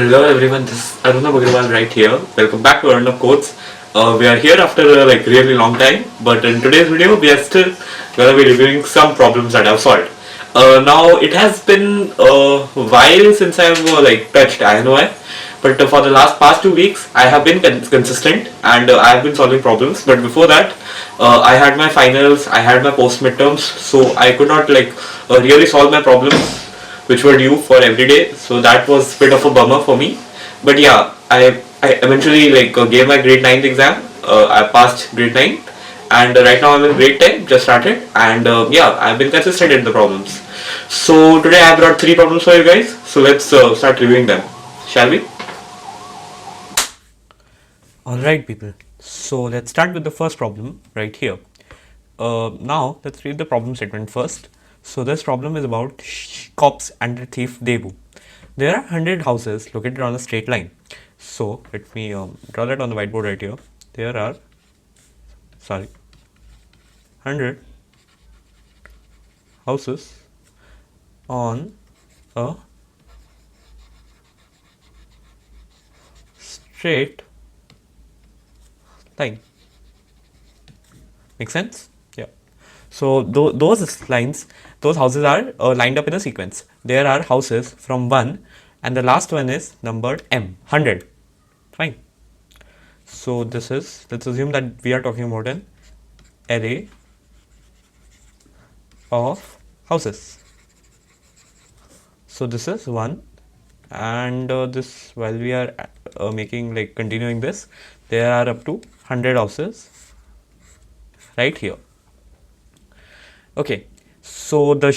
Hello everyone, this is Aruna Bagrawal right here. Welcome back to Aruna Codes. We are here after a really long time, but in today's video we are still gonna be reviewing some problems that I've solved. Now it has been a while since I've touched INOI, but for the past 2 weeks I have been consistent and I have been solving problems. But before that, I had my finals, I had my post midterms, so I could not really solve my problems which were due for every day. So that was a bit of a bummer for me. But yeah, I eventually gave my grade 9th exam. I passed grade 9, and right now I'm in grade 10, just started, and yeah, I've been consistent in the problems. So today I brought 3 problems for you guys. So let's start reviewing them, shall we? Alright people, so let's start with the first problem right here. Now let's read the problem statement first. So this problem is about cops and the thief Devu. There are 100 houses located on a straight line. So let me draw that on the whiteboard right here. There are 100 houses on a straight line. Make sense? Yeah. So those lines, those houses are lined up in a sequence. There are houses from 1 and the last one is numbered M, 100. Fine. So this is, let's assume that we are talking about an array of houses. So this is 1 and this, while we are continuing this, there are up to 100 houses right here. Okay, so the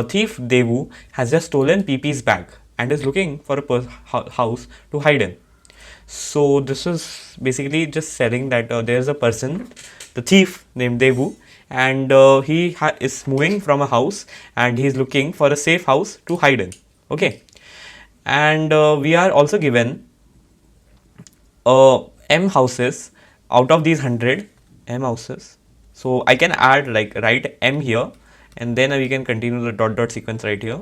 thief Devu has just stolen PP's bag and is looking for a house to hide in. So this is basically just saying that there is a person, the thief named Devu, and he is moving from a house and he is looking for a safe house to hide in. Okay, and we are also given M houses out of these 100 M houses. So I can add write M here and then we can continue the dot sequence right here.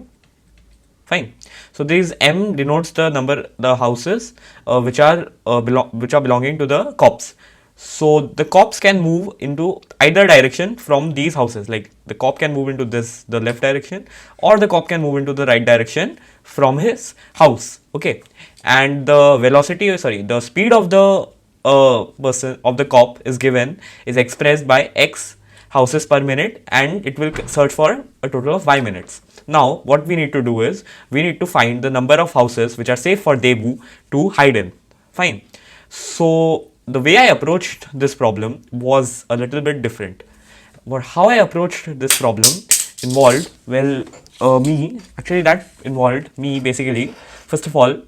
Fine. So this M denotes the number, the houses which are belonging to the cops. So the cops can move into either direction from these houses. Like the cop can move into the left direction, or the cop can move into the right direction from his house. Okay, and the velocity, the speed of the cop is expressed by x houses per minute, and it will search for a total of y minutes. Now what we need to do is we need to find the number of houses which are safe for Devu to hide in. Fine. So the way I approached this problem was a little bit different. But how I approached this problem involved, that involved me basically, first of all,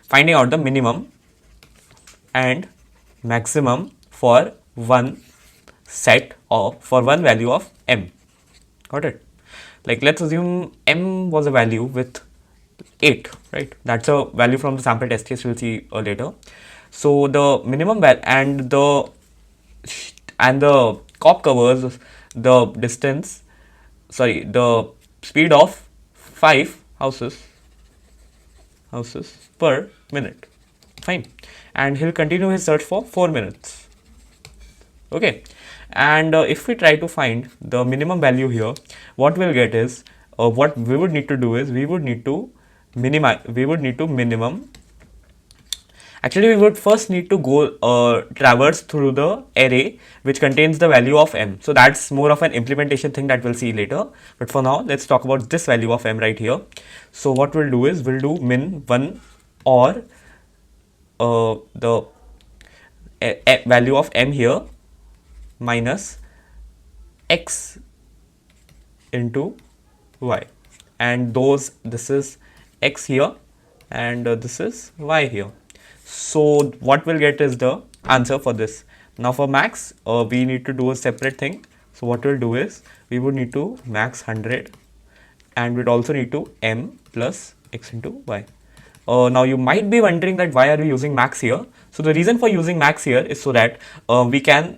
finding out the minimum and maximum for one set of, for one value of M. Got it? Like let's assume M was a value with 8, right? That's a value from the sample test case, we'll see later. So the minimum value and the cop covers the distance, the speed of 5 houses per minute. Fine. And he'll continue his search for 4 minutes. Okay. And if we try to find the minimum value here, what we'll get is, what we would need to do is we would need to minimum. Actually, we would first need to go traverse through the array which contains the value of M. So that's more of an implementation thing that we'll see later. But for now, let's talk about this value of M right here. So what we'll do is we'll do min 1 or the value of M here minus x into y, and this is x here and this is y here. So what we'll get is the answer for this. Now for max, we need to do a separate thing. So what we'll do is we would need to max 100 and we'd also need to M plus x into y. Now you might be wondering that why are we using max here. So the reason for using max here is so that we can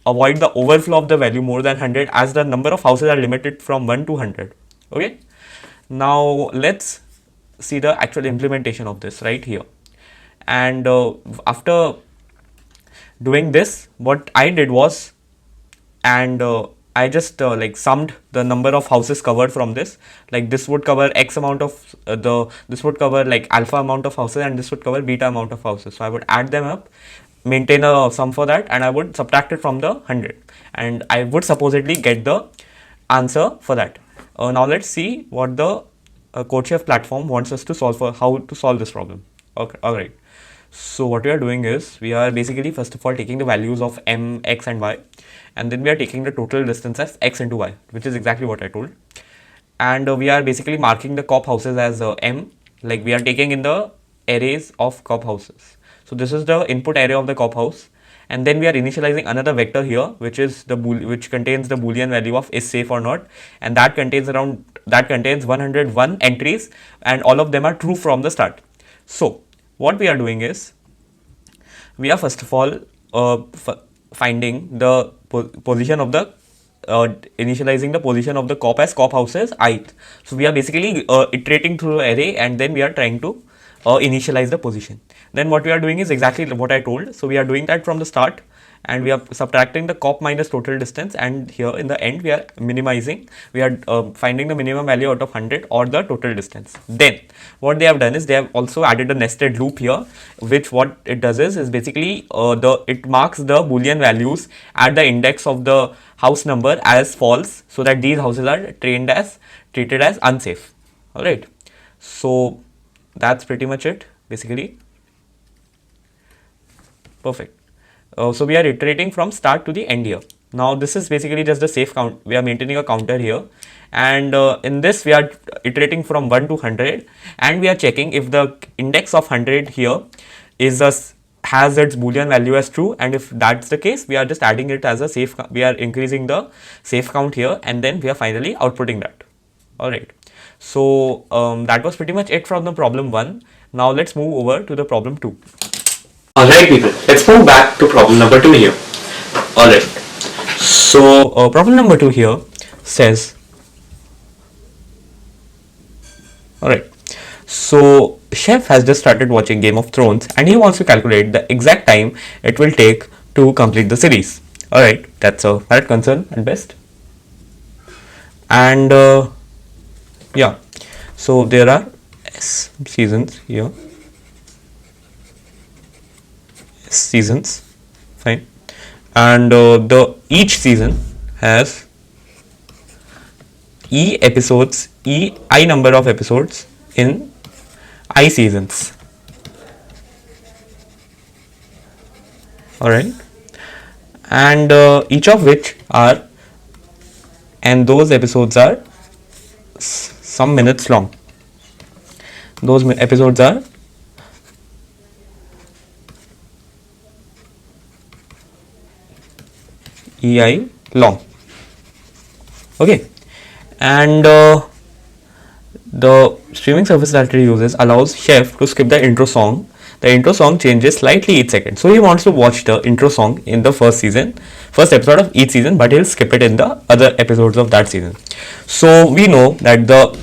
avoid the overflow of the value more than 100, as the number of houses are limited from 1 to 100. Okay. Now let's see the actual implementation of this right here. And after doing this, what I did was, and I just like summed the number of houses covered from this. Like this would cover X amount of this would cover like alpha amount of houses, and this would cover beta amount of houses. So I would add them up, maintain a sum for that, and I would subtract it from the 100, and I would supposedly get the answer for that. Now let's see what the CodeChef platform wants us to solve for, how to solve this problem. Okay, all right. So what we are doing is, we are basically first of all taking the values of m, x and y, and then we are taking the total distance as x into y, which is exactly what I told. And we are basically marking the cop houses as m, like we are taking in the arrays of cop houses. So this is the input array of the cop house, and then we are initializing another vector here, which is which contains the boolean value of is safe or not, and that contains 101 entries, and all of them are true from the start. So what we are doing is, we are first of all finding the position of the initializing the position of the cop as cop houses ith. So we are basically iterating through the array, and then we are trying to initialize the position. Then what we are doing is exactly what I told. So we are doing that from the start, and we are subtracting the cop minus total distance, and here in the end we are minimizing, we are finding the minimum value out of 100 or the total distance. Then what they have done is, they have also added a nested loop here, which what it does is basically it marks the boolean values at the index of the house number as false, so that these houses are treated as unsafe. All right, so that's pretty much it basically. Perfect. So we are iterating from start to the end here. Now this is basically just the safe count. We are maintaining a counter here, and in this we are iterating from 1 to 100, and we are checking if the index of 100 here has its boolean value as true, and if that's the case, we are just adding it as a safe. We are increasing the safe count here, and then we are finally outputting that. All right. So that was pretty much it from the problem 1. Now let's move over to the problem 2. Alright people, let's move back to problem number 2 here. Alright, so problem number 2 here says, alright, so Chef has just started watching Game of Thrones, and he wants to calculate the exact time it will take to complete the series. Alright, that's a valid concern at best. And yeah, so there are seasons here. Seasons, fine, and each season has I number of episodes in I seasons. All right, and each of which are, and those episodes are some minutes long. Those episodes are EI long. Okay, and the streaming service that it uses allows Chef to skip the intro song. The intro song changes slightly each second, so he wants to watch the intro song in the first episode of each season, but he'll skip it in the other episodes of that season. So we know that the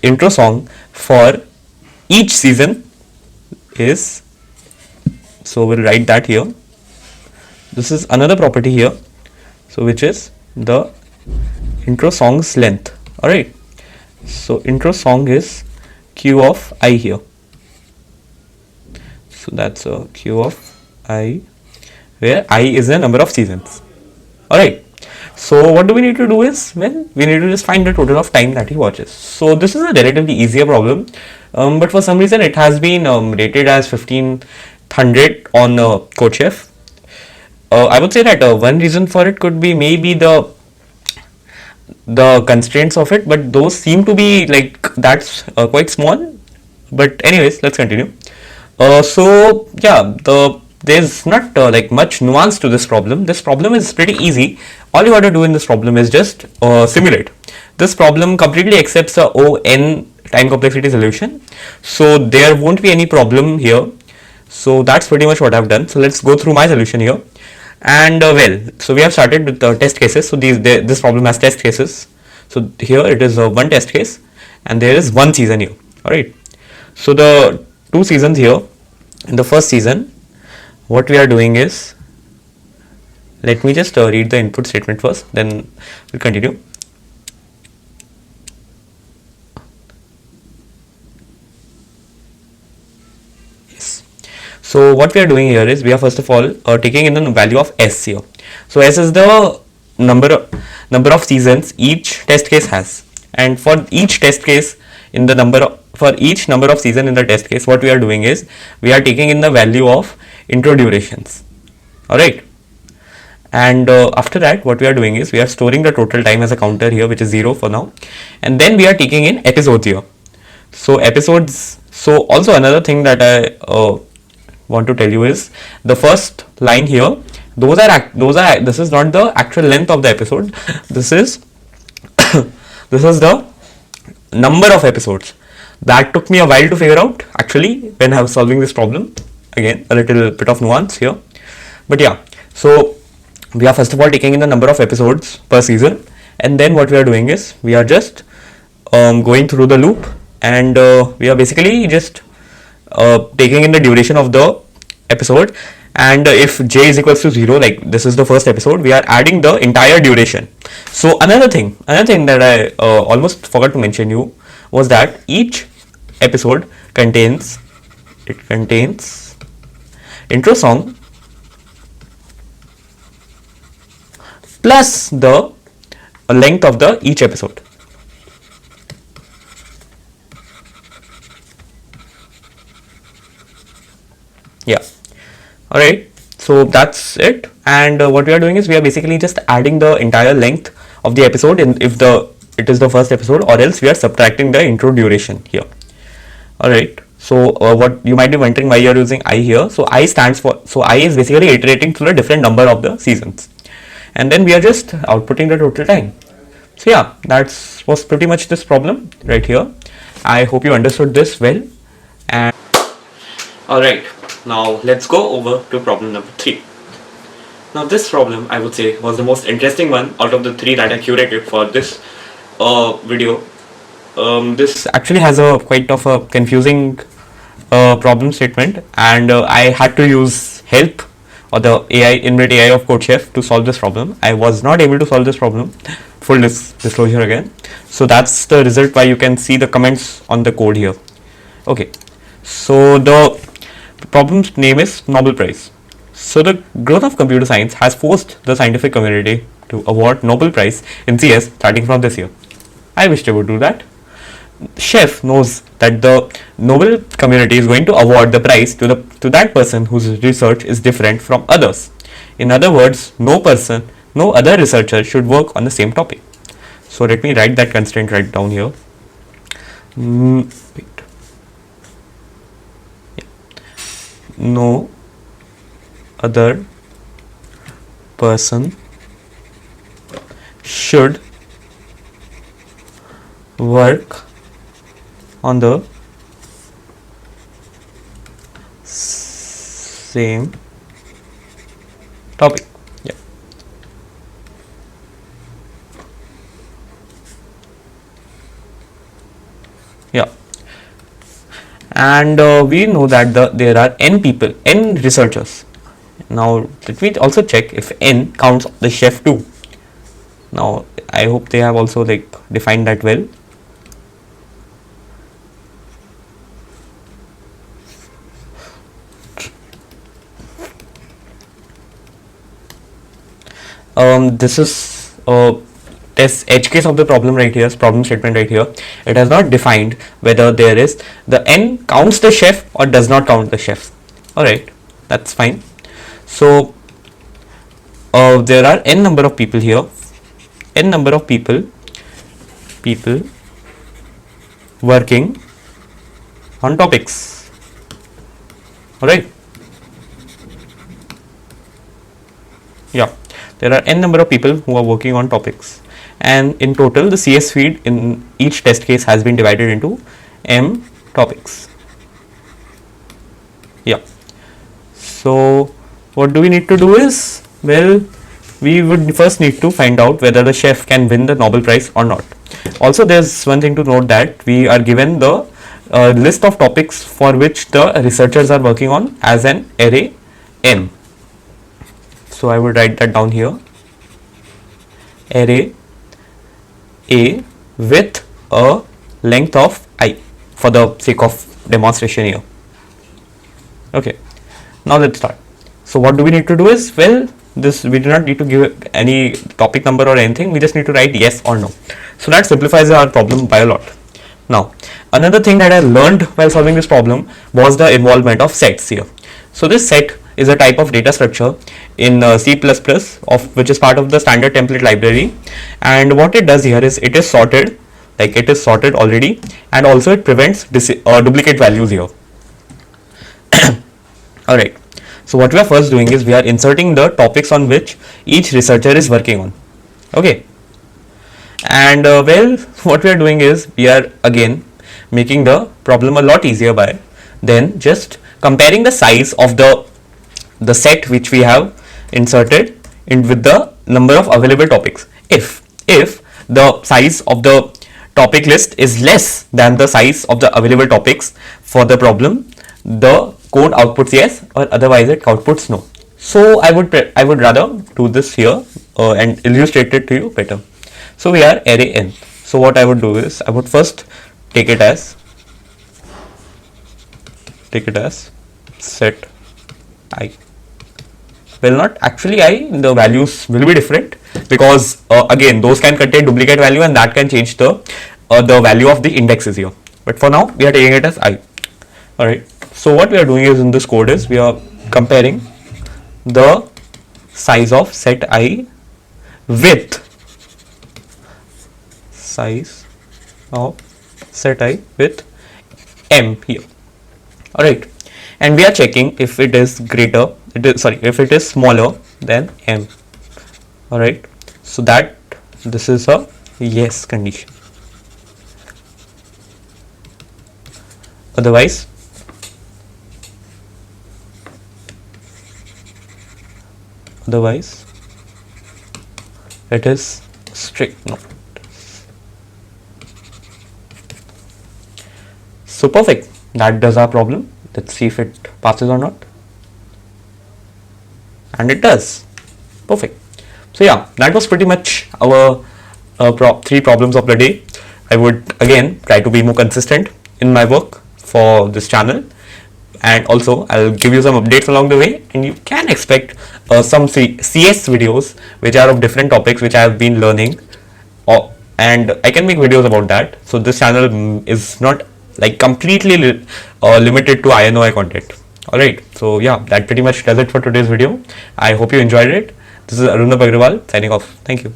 intro song for each season is, so we'll write that here. This is another property here, so which is the intro song's length. Alright, so intro song is Q of I here. So that's a Q of I, where I is the number of seasons. Alright, so what do we need to do is, well, we need to just find the total of time that he watches. So this is a relatively easier problem, but for some reason it has been rated as 1500 on CodeChef. I would say that one reason for it could be maybe the constraints of it, but those seem to be like that's quite small. But anyways, let's continue. So yeah, there's not like much nuance to this problem. This problem is pretty easy. All you have to do in this problem is just simulate. This problem completely accepts the ON time complexity solution, so there won't be any problem here. So that's pretty much what I've done. So let's go through my solution here. And well, so we have started with the test cases. So this problem has test cases. So here it is one test case, and there is one season here. All right. So the 2 seasons here, in the first season, what we are doing is, let me just read the input statement first, then we'll continue. Yes. So what we are doing here is, we are first of all taking in the value of S here. So S is the number of seasons each test case has, and for each test case in the for each number of season in the test case, what we are doing is, we are taking in the value of intro durations. Alright. And after that, what we are doing is, we are storing the total time as a counter here, which is 0 for now, and then we are taking in episodes here. So episodes. So also another thing that I want to tell you is, the first line here, this is not the actual length of the episode. This is this is the number of episodes. That took me a while to figure out, actually, when I was solving this problem. Again, a little bit of nuance here, but yeah. So we are first of all taking in the number of episodes per season, and then what we are doing is, we are just going through the loop, and we are basically just taking in the duration of the episode, and if j is equals to 0, like this is the first episode, we are adding the entire duration. So another thing that I almost forgot to mention you was that each episode contains intro song plus the length of the each episode. Yeah. Alright, so that's it, and what we are doing is, we are basically just adding the entire length of the episode if it is the first episode, or else we are subtracting the intro duration here. Alright, so what you might be wondering, why you are using I here. So I stands for, so I is basically iterating through the different number of the seasons, and then we are just outputting the total time. So yeah, that was pretty much this problem right here. I hope you understood this well. And alright, now let's go over to problem number 3. Now this problem, I would say, was the most interesting one out of the 3 that I curated for this video. This actually has a quite of a confusing problem statement, and I had to use help, or the inbuilt AI of CodeChef, to solve this problem. I was not able to solve this problem, full disclosure again. So that's the result, why you can see the comments on the code here. Okay, so the problem's name is Nobel Prize. So the growth of computer science has forced the scientific community to award Nobel Prize in CS starting from this year. I wish they would do that. Chef knows that the Nobel community is going to award the prize to that person whose research is different from others. In other words, no other researcher should work on the same topic. So let me write that constraint right down here. Wait. Yeah. No other person should work on the same topic. Yeah. Yeah. And we know that there are n researchers. Now let me also check if n counts the chef too. Now I hope they have also defined that well. This is test edge case of the problem right here, problem statement right here. It has not defined whether there is the n counts the chef or does not count the chefs. Alright, that's fine. So there are n number of people here, n number of people working on topics. Alright. Yeah, there are n number of people who are working on topics, and in total the CS feed in each test case has been divided into m topics. Yeah. So what do we need to do is, well, we would first need to find out whether the chef can win the Nobel Prize or not. Also, there's one thing to note, that we are given the a list of topics for which the researchers are working on as an array n. So I would write that down here. Array A with a length of I for the sake of demonstration here. Okay, now let's start. So what do we need to do is, well, this we do not need to give any topic number or anything, we just need to write yes or no. So that simplifies our problem by a lot. Now another thing that I learned while solving this problem was the involvement of sets here. So this set is a type of data structure in C++ of which is part of the standard template library, and what it does here is it is sorted, like it is sorted already, and also it prevents duplicate values here. Alright, so what we are first doing is we are inserting the topics on which each researcher is working on. Okay, and well, what we are doing is we are again making the problem a lot easier by then just comparing the size of the set which we have inserted in with the number of available topics. If the size of the topic list is less than the size of the available topics for the problem, the code outputs yes, or otherwise it outputs no. So I would rather do this here and illustrate it to you better. So we are array n. So what I would do is I would first take it as set I. Well, not actually I, the values will be different because again those can contain duplicate value and that can change the value of the indexes here. But for now we are taking it as I. Alright, so what we are doing is in this code is we are comparing the size of set I with size of set I with m here. Alright, and we are checking if it is greater, if it is smaller than m. Alright, so that this is a yes condition. Otherwise it is strict no. So perfect, that does our problem. Let's see if it passes or not. And it does. Perfect. So yeah, that was pretty much our 3 problems of the day. I would again try to be more consistent in my work for this channel, and also I'll give you some updates along the way, and you can expect some CS videos which are of different topics which I have been learning, and I can make videos about that. So this channel is not like completely limited to INOI content. Alright, so yeah, that pretty much does it for today's video. I hope you enjoyed it. This is Arunabh Agrawal signing off. Thank you.